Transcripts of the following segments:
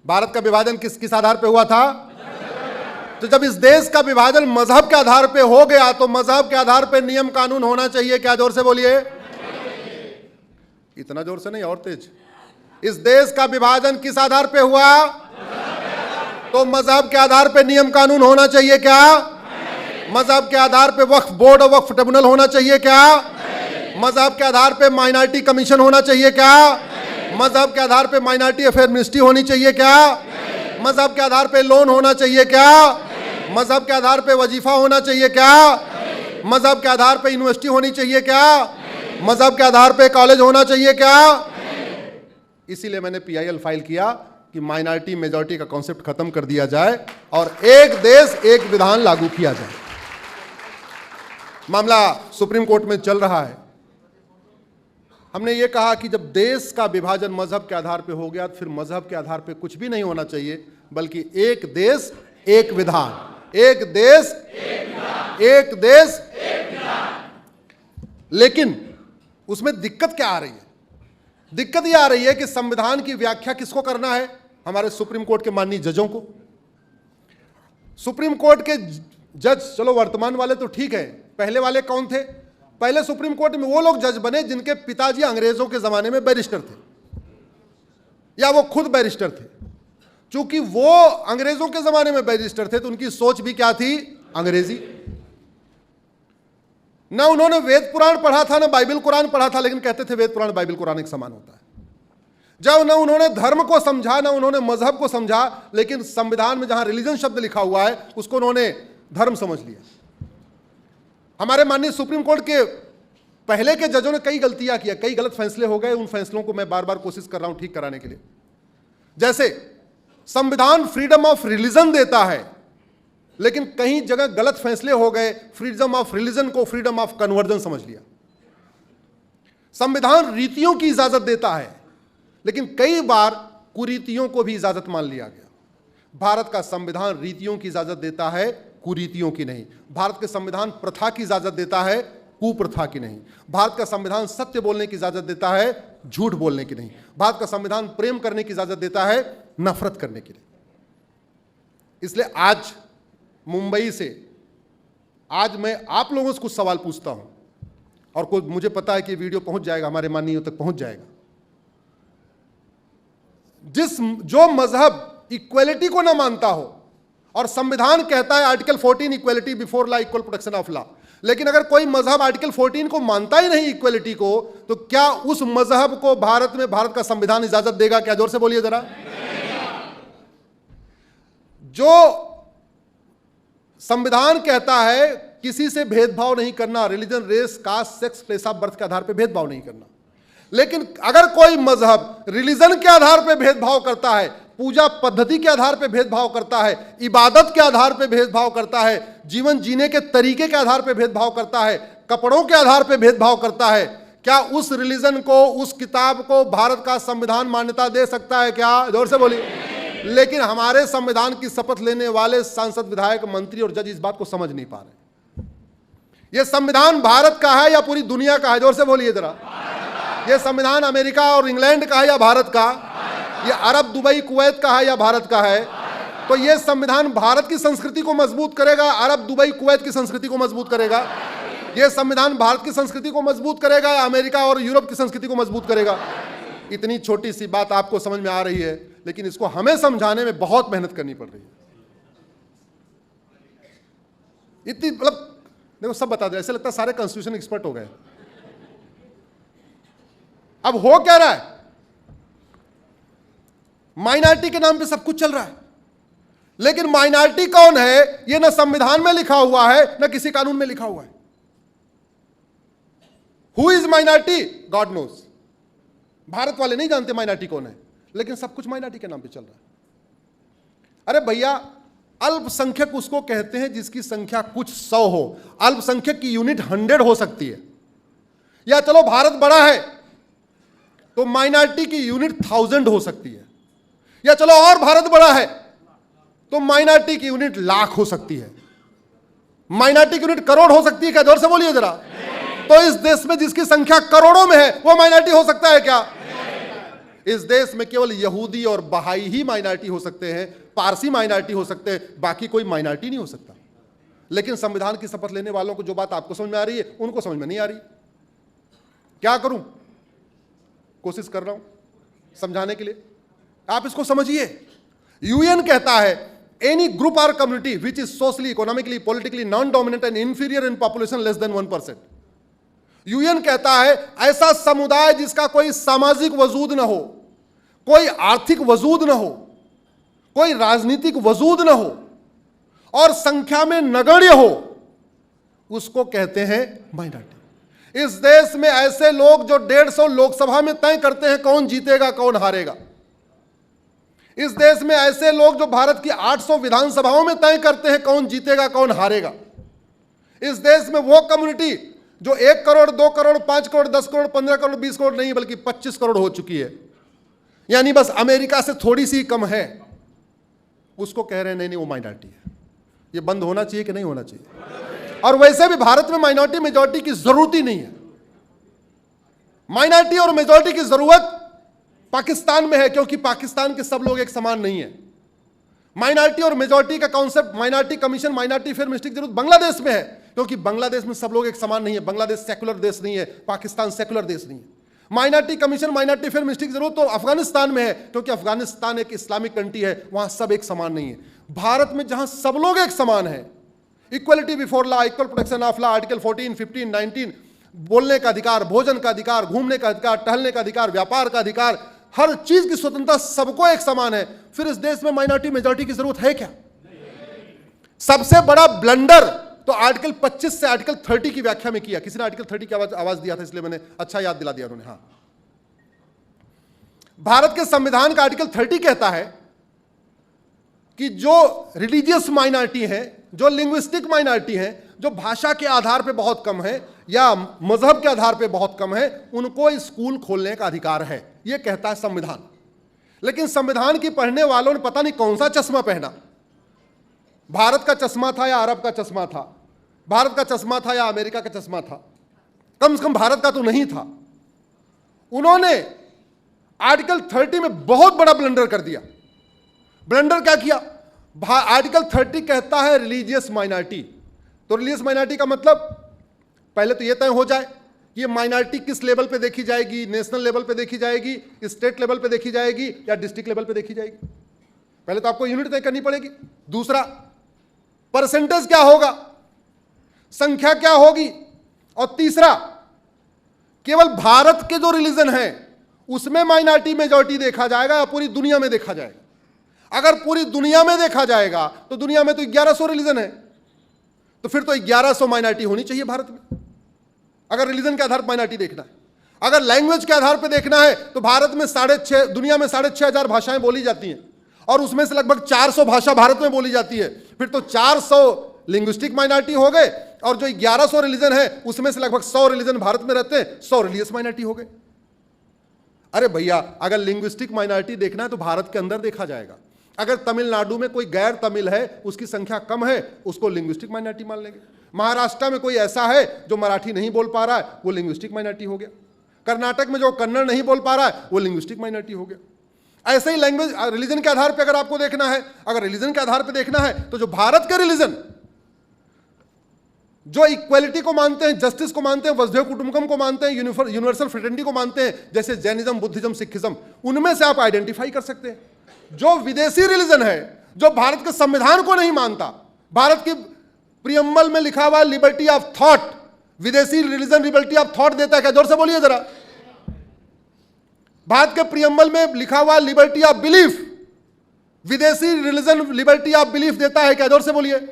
भारत का विभाजन किस किस आधार पे हुआ था? तो जब इस देश का विभाजन मजहब के आधार पे हो गया तो मजहब के आधार पे नियम कानून होना चाहिए क्या? जोर से बोलिए। इतना जोर से नहीं, और तेज। इस देश का विभाजन किस आधार पे हुआ? तो मजहब के आधार पे नियम कानून होना चाहिए क्या? मजहब के आधार पे वक्फ बोर्ड और वक्फ ट्रिब्यूनल होना चाहिए क्या? मजहब के आधार पे माइनॉरिटी कमीशन होना चाहिए क्या? मजहब के आधार पे माइनॉरिटी अफेयर मिनिस्ट्री होनी चाहिए क्या? मजहब के आधार पे लोन होना चाहिए क्या? मजहब के आधार पे वजीफा होना चाहिए क्या? मजहब के आधार पे यूनिवर्सिटी होनी चाहिए क्या? मजहब के आधार पे कॉलेज होना चाहिए क्या? इसीलिए मैंने पीआईएल फाइल किया कि माइनॉरिटी मेजॉरिटी का कॉन्सेप्ट खत्म कर दिया जाए और एक देश एक विधान लागू किया जाए। मामला सुप्रीम कोर्ट में चल रहा है। हमने ये कहा कि जब देश का विभाजन मजहब के आधार पे हो गया तो फिर मजहब के आधार पे कुछ भी नहीं होना चाहिए, बल्कि एक देश एक विधान, एक देश एक देश। लेकिन उसमें दिक्कत क्या आ रही है? दिक्कत यह आ रही है कि संविधान की व्याख्या किसको करना है? हमारे सुप्रीम कोर्ट के माननीय जजों को। सुप्रीम कोर्ट के जज, चलो वर्तमान वाले तो ठीक है, पहले वाले कौन थे? पहले सुप्रीम कोर्ट में वो लोग जज बने जिनके पिताजी अंग्रेजों के जमाने में बैरिस्टर थे या वो खुद बैरिस्टर थे। चूंकि वो अंग्रेजों के जमाने में बैरिस्टर थे तो उनकी सोच भी क्या थी? अंग्रेजी। ना उन्होंने वेद पुराण पढ़ा था ना बाइबल कुरान पढ़ा था, लेकिन कहते थे वेद पुराण बाइबल कुरान एक समान होता है। जब ना उन्होंने धर्म को समझा ना उन्होंने मजहब को समझा, लेकिन संविधान में जहां रिलीजन शब्द लिखा हुआ है उसको उन्होंने धर्म समझ लिया। हमारे माननीय सुप्रीम कोर्ट के पहले के जजों ने कई गलतियां किया, कई गलत फैसले हो गए। उन फैसलों को मैं बार बार कोशिश कर रहा हूं ठीक कराने के लिए। जैसे संविधान फ्रीडम ऑफ रिलीजन देता है, लेकिन कई जगह गलत फैसले हो गए, फ्रीडम ऑफ रिलीजन को फ्रीडम ऑफ कन्वर्जन समझ लिया। संविधान रीतियों की इजाजत देता है, लेकिन कई बार कुरीतियों को भी इजाजत मान लिया गया। भारत का संविधान रीतियों की इजाजत देता है, कुरीतियों की नहीं। भारत के संविधान प्रथा की इजाजत देता है, कुप्रथा की नहीं। भारत का संविधान सत्य बोलने की इजाजत देता है, झूठ बोलने की नहीं। भारत का संविधान प्रेम करने की इजाजत देता है, नफरत करने की नहीं। इसलिए आज मुंबई से आज मैं आप लोगों से कुछ सवाल पूछता हूं और कुछ मुझे पता है कि वीडियो पहुंच जाएगा, हमारे माननीयों तक पहुंच जाएगा। जो मजहब इक्वलिटी को ना मानता हो और संविधान कहता है article 14 equality before law equal protection of law, लेकिन अगर कोई मजहब आर्टिकल 14 को मानता ही नहीं इक्वलिटी को, तो क्या उस मजहब को भारत में भारत का संविधान इजाजत देगा क्या? जोर से बोलिए जरा। जो संविधान कहता है किसी से भेदभाव नहीं करना, religion, race, caste, sex, place of birth के आधार पर भेदभाव नहीं करना, लेकिन अगर कोई मजहब रिलीजन के आधार पर भेदभाव करता है, पूजा पद्धति के आधार पर भेदभाव करता है, इबादत के आधार पर भेदभाव करता है, जीवन जीने के तरीके के आधार पर भेदभाव करता है, कपड़ों के आधार पर भेदभाव करता है, क्या उस रिलीजन को, उस किताब को भारत का संविधान मान्यता दे सकता है क्या? जोर से बोलिए। लेकिन हमारे संविधान की शपथ लेने वाले सांसद, विधायक, मंत्री और जज इस बात को समझ नहीं पा रहे। यह संविधान भारत का है या पूरी दुनिया का है? जोर से बोलिए जरा। यह संविधान अमेरिका और इंग्लैंड का है या भारत का? यह अरब, दुबई, कुवैत का है या भारत का है? तो यह संविधान भारत की संस्कृति को मजबूत करेगा, अरब, दुबई, कुवैत की संस्कृति को मजबूत करेगा? यह संविधान भारत की संस्कृति को मजबूत करेगा या अमेरिका और यूरोप की संस्कृति को मजबूत करेगा? इतनी छोटी सी बात आपको समझ में आ रही है, लेकिन इसको हमें समझाने में बहुत मेहनत करनी पड़ रही है। इतनी मतलब देखो, सब बता दो, ऐसे लगता है सारे कॉन्स्टिट्यूशन एक्सपर्ट हो गए। अब हो क्या रहा है? माइनॉरिटी के नाम पे सब कुछ चल रहा है, लेकिन माइनॉरिटी कौन है ये ना संविधान में लिखा हुआ है ना किसी कानून में लिखा हुआ है। Who is minority? God knows. Bharat वाले नहीं जानते माइनॉरिटी कौन है, लेकिन सब कुछ माइनॉरिटी के नाम पे चल रहा है। अरे भैया, अल्पसंख्यक उसको कहते हैं जिसकी संख्या कुछ 100 हो। अल्पसंख्यक की यूनिट 100 हो सकती है, या चलो भारत बड़ा है तो माइनॉरिटी की यूनिट 1000 हो सकती है, या चलो और भारत बड़ा है तो माइनॉरिटी की यूनिट लाख हो सकती है, माइनॉरिटी की यूनिट करोड़ हो सकती है क्या? जोर से बोलिए जरा। तो इस देश में जिसकी संख्या करोड़ों में है वो माइनॉरिटी हो सकता है क्या? इस देश में केवल यहूदी और बहाई ही माइनॉरिटी हो सकते हैं, पारसी माइनॉरिटी हो सकते हैं, बाकी कोई माइनॉरिटी नहीं हो सकता। लेकिन संविधान की शपथ लेने वालों को जो बात आपको समझ में आ रही है, उनको समझ में नहीं आ रही। क्या करूं? कोशिश कर रहा हूं समझाने के लिए, आप इसको समझिए। यूएन कहता है एनी ग्रुप और community which is socially, economically, politically non dominant and inferior in population less than 1%। UN कहता है ऐसा समुदाय जिसका कोई सामाजिक वजूद न हो, कोई आर्थिक वजूद न हो, कोई राजनीतिक वजूद न हो और संख्या में नगण्य हो, उसको कहते हैं माइनॉरिटी। इस देश में ऐसे लोग जो 150 लोकसभा में तय करते हैं कौन जीतेगा कौन हारेगा। इस देश में ऐसे लोग जो भारत की 800 विधानसभाओं में तय करते हैं कौन जीतेगा कौन हारेगा। इस देश में वो कम्युनिटी जो 1 करोड़, 2 करोड़, 5 करोड़, 10 करोड़, 15 करोड़, 20 करोड़ नहीं बल्कि 25 करोड़ हो चुकी है, यानी बस अमेरिका से थोड़ी सी कम है, उसको कह रहे हैं नहीं नहीं वो माइनॉरिटी है। ये बंद होना चाहिए कि नहीं होना चाहिए? और वैसे भी भारत में माइनॉरिटी मेजॉरिटी की जरूरत ही नहीं है। माइनॉरिटी और मेजॉरिटी की जरूरत पाकिस्तान में है, क्योंकि पाकिस्तान के सब लोग एक समान नहीं है। माइनॉरिटी और मेजॉरिटी का concept, minority commission, minority fair mistake जरूरत बांग्लादेश में है, क्योंकि बांग्लादेश में सब लोग एक समान नहीं है। बांग्लादेश सेकुलर देश नहीं है, पाकिस्तान सेकुलर देश नहीं है। Minority commission, minority fair mistake जरूरत तो अफगानिस्तान में है, क्योंकि अफगानिस्तान एक इस्लामिक कंट्री है, वहां सब एक समान नहीं है। भारत में जहां सब लोग एक समान है, equality before law, equal protection of law, article 14, 15, 19, बोलने का अधिकार, भोजन का अधिकार, घूमने का अधिकार, टहलने का अधिकार, व्यापार का अधिकार, हर चीज की स्वतंत्रता, सबको एक समान है। फिर इस देश में माइनॉरिटी मेजॉरिटी की जरूरत है क्या? सबसे बड़ा ब्लंडर तो आर्टिकल 25 से आर्टिकल 30 की व्याख्या में किया। किसी ने आर्टिकल 30 की आवाज दिया था, इसलिए मैंने अच्छा याद दिला दिया उन्होंने। हाँ, भारत के संविधान का आर्टिकल 30 कहता है कि जो रिलीजियस माइनॉरिटी है, जो लिंग्विस्टिक माइनॉरिटी है, जो भाषा के आधार पे बहुत कम है या मजहब के आधार पे बहुत कम है, उनको स्कूल खोलने का अधिकार है, यह कहता है संविधान। लेकिन संविधान की पढ़ने वालों ने पता नहीं कौन सा चश्मा पहना, भारत का चश्मा था या अरब का चश्मा था, भारत का चश्मा था या अमेरिका का चश्मा था, कम से कम भारत का तो नहीं था। उन्होंने आर्टिकल 30 में बहुत बड़ा ब्लंडर कर दिया। ब्लंडर क्या किया? आर्टिकल 30 कहता है रिलीजियस माइनॉरिटी, तो रिलीजियस माइनॉरिटी का मतलब पहले तो यह तय हो जाए कि ये माइनॉरिटी किस लेवल पे देखी जाएगी, नेशनल लेवल पे देखी जाएगी, स्टेट लेवल पे देखी जाएगी या डिस्ट्रिक्ट लेवल पे देखी जाएगी। पहले तो आपको यूनिट तय करनी पड़ेगी। दूसरा, परसेंटेज क्या होगा, संख्या क्या होगी, और तीसरा, केवल भारत के जो रिलीजन है उसमें माइनॉरिटी मेजॉरिटी देखा जाएगा या पूरी दुनिया में देखा जाएगा? अगर पूरी दुनिया में देखा जाएगा तो दुनिया में तो 1100 रिलीजन है, तो फिर तो 1100 माइनॉरिटी होनी चाहिए भारत में, अगर रिलीजन के आधार पर माइनॉरिटी देखना है। अगर लैंग्वेज के आधार पर देखना है तो भारत में दुनिया में 6,500 भाषाएं बोली जाती हैं और उसमें से लगभग 400 भाषा भारत में बोली जाती है, फिर तो 400 लिंग्विस्टिक माइनॉरिटी हो गए, और जो 1100 रिलीजन है उसमें से लगभग 100 रिलीजन भारत में रहते हैं, 100 रिलीजियस माइनॉरिटी हो गए। अरे भैया, अगर लिंग्विस्टिक माइनॉरिटी देखना है तो भारत के अंदर देखा जाएगा। अगर तमिलनाडु में कोई गैर तमिल है, उसकी संख्या कम है, उसको लिंग्विस्टिक माइनॉरिटी मान लेंगे। महाराष्ट्र में कोई ऐसा है जो मराठी नहीं बोल पा रहा है, वो लिंग्विस्टिक माइनॉरिटी हो गया। कर्नाटक में जो कन्नड़ नहीं बोल पा रहा है, वो लिंग्विस्टिक माइनॉरिटी हो गया। ऐसे ही लैंग्वेज, रिलीजन के आधार पर अगर आपको देखना है, अगर रिलीजन के आधार पर देखना है तो जो भारत के रिलीजन जो इक्वलिटी को मानते हैं, जस्टिस को मानते हैं, वसुधैव कुटुंबकम को मानते हैं, यूनिवर्सल फ्रेटर्निटी को मानते हैं, जैसे जैनिज्म, बुद्धिज्म, सिखिज्म, उनमें से आप आइडेंटिफाई कर सकते हैं। जो विदेशी रिलीजन है, जो भारत के संविधान को नहीं मानता, भारत की प्रियम्बल में लिखा हुआ लिबर्टी ऑफ थॉट, विदेशी रिलीजन लिबर्टी ऑफ थॉट देता है क्या? जोर से बोलिए जरा। भारत के प्रियम्बल में लिखा हुआ लिबर्टी ऑफ बिलीफ, विदेशी रिलीजन लिबर्टी ऑफ बिलीफ देता है क्या? जोर से बोलिए।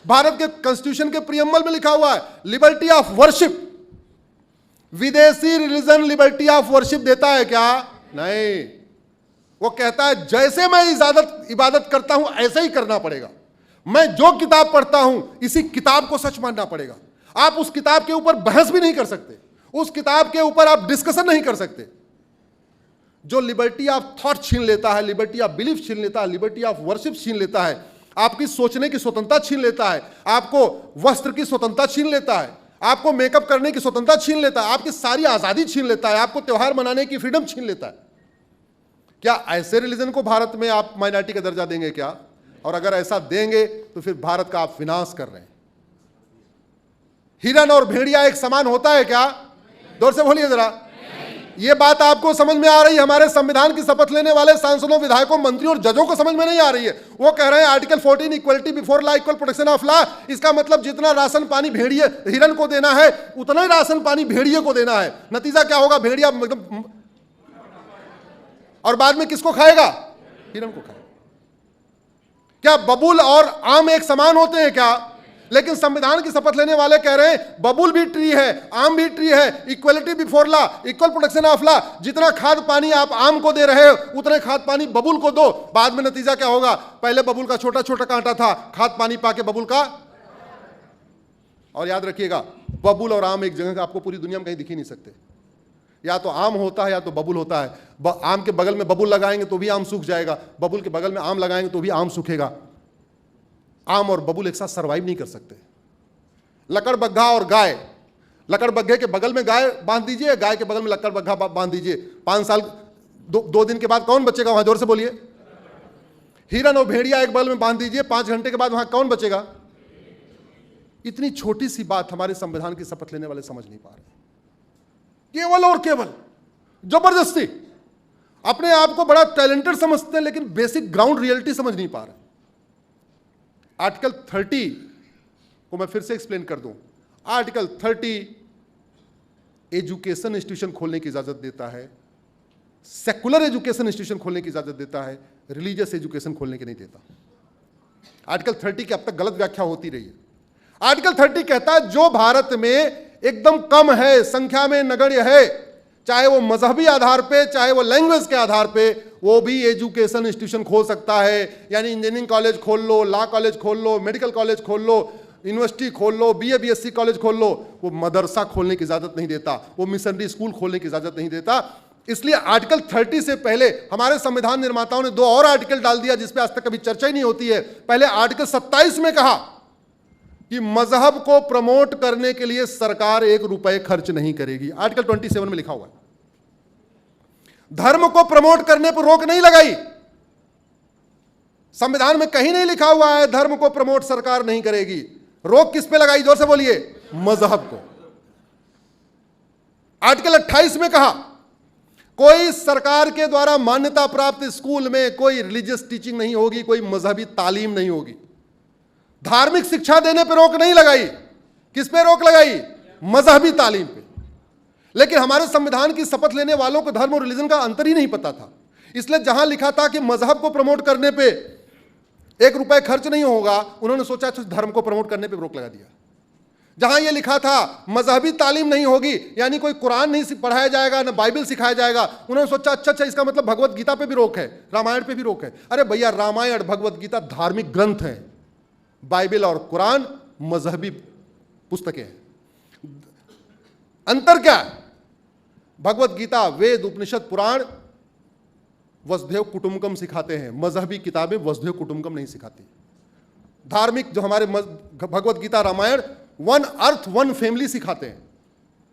भारत के कॉन्स्टिट्यूशन के प्रियम्बल में लिखा हुआ है लिबर्टी ऑफ वर्शिप, विदेशी रिलीजन लिबर्टी ऑफ वर्शिप देता है क्या? नहीं। वो कहता है जैसे मैं इबादत करता हूं ऐसे ही करना पड़ेगा, मैं जो किताब पढ़ता हूं इसी किताब को सच मानना पड़ेगा। आप उस किताब के ऊपर बहस भी नहीं कर सकते, उस किताब के ऊपर आप डिस्कशन नहीं कर सकते। जो लिबर्टी ऑफ थॉट छीन लेता है, लिबर्टी ऑफ बिलीफ छीन लेता है, लिबर्टी ऑफ वर्शिप छीन लेता है, आपकी सोचने की स्वतंत्रता छीन लेता है, आपको वस्त्र की स्वतंत्रता छीन लेता है, आपको मेकअप करने की स्वतंत्रता छीन लेता है, आपकी सारी आजादी छीन लेता है, आपको त्योहार मनाने की फ्रीडम छीन लेता है। क्या ऐसे रिलीजन को भारत में आप माइनॉरिटी का दर्जा देंगे क्या? और अगर ऐसा देंगे तो फिर भारत का आप विनाश कर रहे हैं। हिरन और भेड़िया एक समान होता है क्या? जोर से बोलिए जरा। ये बात आपको समझ में आ रही है? हमारे संविधान की शपथ लेने वाले सांसदों, विधायकों, मंत्रियों और जजों को समझ में नहीं आ रही है। वो कह रहे हैं article 14 equality before law, equal protection of law. इसका मतलब जितना राशन पानी भेड़िए हिरन को देना है उतना ही राशन पानी भेड़िए को देना है। नतीजा क्या होगा? भेड़िया मतलब, और बाद में किसको खाएगा? हिरन को खाएगा। क्या बबूल और आम एक समान होते हैं क्या? लेकिन संविधान की शपथ लेने वाले कह रहे हैं बबूल भी ट्री है, आम भी ट्री है, equality before law, equal protection of law. जितना खाद पानी आप आम को दे रहे हो उतने खाद पानी बबूल को दो। बाद में नतीजा क्या होगा? पहले बबूल का छोटा छोटा कांटा था, खाद पानी पाके बबूल का। और याद रखिएगा, बबूल और आम एक जगह का आपको पूरी दुनिया में कहीं दिख ही नहीं सकते। या तो आम होता है या तो बबूल होता है। आम के बगल में बबूल लगाएंगे तो भी आम सूख जाएगा, बबूल के बगल में आम लगाएंगे तो भी आम सूखेगा। आम और बबूल एक साथ सर्वाइव नहीं कर सकते। लकड़बग्घा और गाय, लकड़बग्घे के बगल में गाय बांध दीजिए, गाय के बगल में लकड़बग्घा बांध दीजिए, 5 साल 2 दिन के बाद कौन बचेगा वहां? जोर से बोलिए। हिरन और भेड़िया एक बगल में बांध दीजिए, 5 घंटे के बाद वहां कौन बचेगा? इतनी छोटी सी बात हमारे संविधान की शपथ लेने वाले समझ नहीं पा रहे। केवल और केवल जबरदस्ती अपने आप को बड़ा टैलेंटेड समझते हैं, लेकिन बेसिक ग्राउंड रियलिटी समझ नहीं पा रहे। आर्टिकल 30 को मैं फिर से एक्सप्लेन कर दूं। आर्टिकल 30 एजुकेशन इंस्टीट्यूशन खोलने की इजाजत देता है, सेकुलर एजुकेशन इंस्टीट्यूशन खोलने की इजाजत देता है, रिलीजियस एजुकेशन खोलने की नहीं देता। आर्टिकल 30 की अब तक गलत व्याख्या होती रही है। आर्टिकल 30 कहता है जो भारत में एकदम कम है, संख्या में नगण्य है, चाहे वो मजहबी आधार पे चाहे वो लैंग्वेज के आधार पे, वो भी एजुकेशन इंस्टीट्यूशन खोल सकता है। यानी इंजीनियरिंग कॉलेज खोल लो, लॉ कॉलेज खोल लो, मेडिकल कॉलेज खोल लो, यूनिवर्सिटी खोल लो, बीए बीएससी कॉलेज खोल लो। वो मदरसा खोलने की इजाजत नहीं देता, वो मिशनरी स्कूल खोलने की इजाजत नहीं देता। इसलिए आर्टिकल 30 से पहले हमारे संविधान निर्माताओं ने 2 और आर्टिकल डाल दिया जिसपे आज तक कभी चर्चा ही नहीं होती है। पहले आर्टिकल 27 में कहा कि मजहब को प्रमोट करने के लिए सरकार 1 रुपए खर्च नहीं करेगी। आर्टिकल 27 में लिखा हुआ है। धर्म को प्रमोट करने पर रोक नहीं लगाई। संविधान में कहीं नहीं लिखा हुआ है धर्म को प्रमोट सरकार नहीं करेगी। रोक किस पे लगाई? जोर से बोलिए। मजहब को। आर्टिकल 28 में कहा कोई सरकार के द्वारा मान्यता प्राप्त स्कूल में कोई रिलीजियस टीचिंग नहीं होगी, कोई मजहबी तालीम नहीं होगी। धार्मिक शिक्षा देने पर रोक नहीं लगाई। किस पे रोक लगाई? मजहबी तालीम पे। लेकिन हमारे संविधान की शपथ लेने वालों को धर्म और रिलीजन का अंतर ही नहीं पता था। इसलिए जहां लिखा था कि मजहब को प्रमोट करने पे 1 रुपए खर्च नहीं होगा, उन्होंने सोचा तो धर्म को प्रमोट करने पे रोक लगा दिया। जहां यह लिखा था मजहबी तालीम नहीं होगी, यानी कोई कुरान नहीं पढ़ाया जाएगा, ना बाइबल सिखाया जाएगा, उन्होंने सोचा अच्छा इसका मतलब भगवत गीता पे भी रोक है, रामायण पे भी रोक है। अरे भैया, रामायण भगवत गीता धार्मिक ग्रंथ है, बाइबल और कुरान मजहबी पुस्तकें हैं। अंतर क्या है? भगवत गीता, वेद, उपनिषद, पुराण वसुधैव कुटुंबकम सिखाते हैं, मजहबी किताबें वसुधैव कुटुंबकम नहीं सिखाती। धार्मिक जो हमारे भगवत गीता, रामायण 1 अर्थ 1 फैमिली सिखाते हैं।